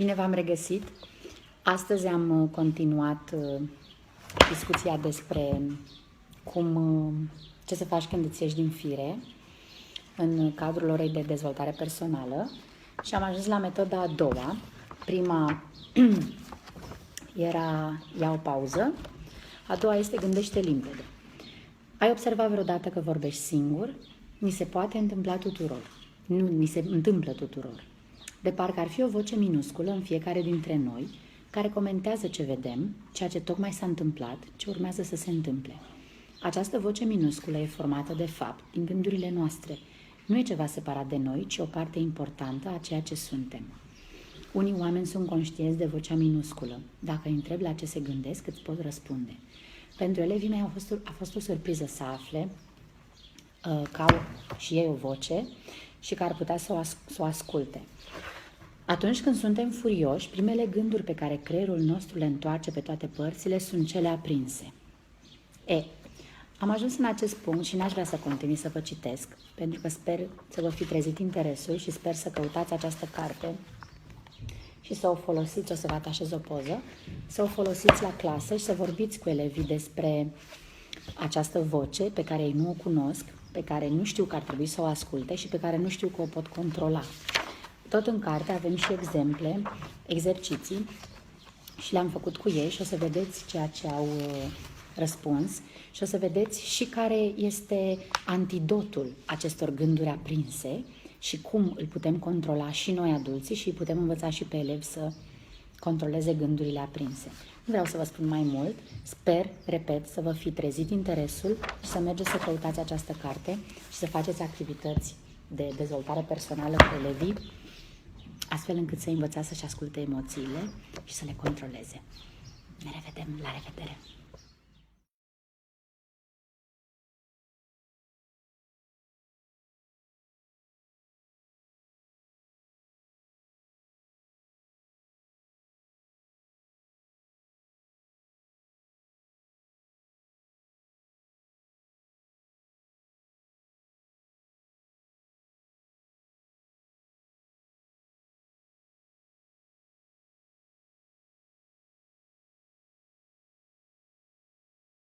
Bine v-am regăsit! Astăzi am continuat discuția despre ce să faci când îți ieși din fire în cadrul orei de dezvoltare personală și am ajuns la metoda a doua. Prima era ia o pauză, a doua este gândește limpede. Ai observat vreodată că vorbești singur? Ni se poate întâmpla tuturor. Nu ni se întâmplă tuturor. De parcă ar fi o voce minusculă în fiecare dintre noi, care comentează ce vedem, ceea ce tocmai s-a întâmplat, ce urmează să se întâmple. Această voce minusculă e formată, de fapt, din gândurile noastre. Nu e ceva separat de noi, ci o parte importantă a ceea ce suntem. Unii oameni sunt conștienți de vocea minusculă. Dacă îi întrebi la ce se gândesc, îți pot răspunde. Pentru elevii mei a fost o surpriză să afle că au și ei o voce și că ar putea să o asculte. Atunci când suntem furioși, primele gânduri pe care creierul nostru le întoarce pe toate părțile sunt cele aprinse. Am ajuns în acest punct și n-aș vrea să continui să vă citesc, pentru că sper să vă fi trezit interesul și sper să căutați această carte și să o folosiți, o să vă atașez o poză, să o folosiți la clasă și să vorbiți cu elevii despre această voce pe care ei nu o cunosc, pe care nu știu că ar trebui să o asculte și pe care nu știu că o pot controla. Tot în carte avem și exemple, exerciții și le-am făcut cu ei și o să vedeți ceea ce au răspuns și o să vedeți și care este antidotul acestor gânduri aprinse și cum îl putem controla și noi adulții și îi putem învăța și pe elevi să controleze gândurile aprinse. Nu vreau să vă spun mai mult, sper, repet, să vă fi trezit interesul și să mergeți să căutați această carte și să faceți activități de dezvoltare personală cu elevii, astfel încât să învățați să-și asculte emoțiile și să le controleze. Ne revedem, la revedere!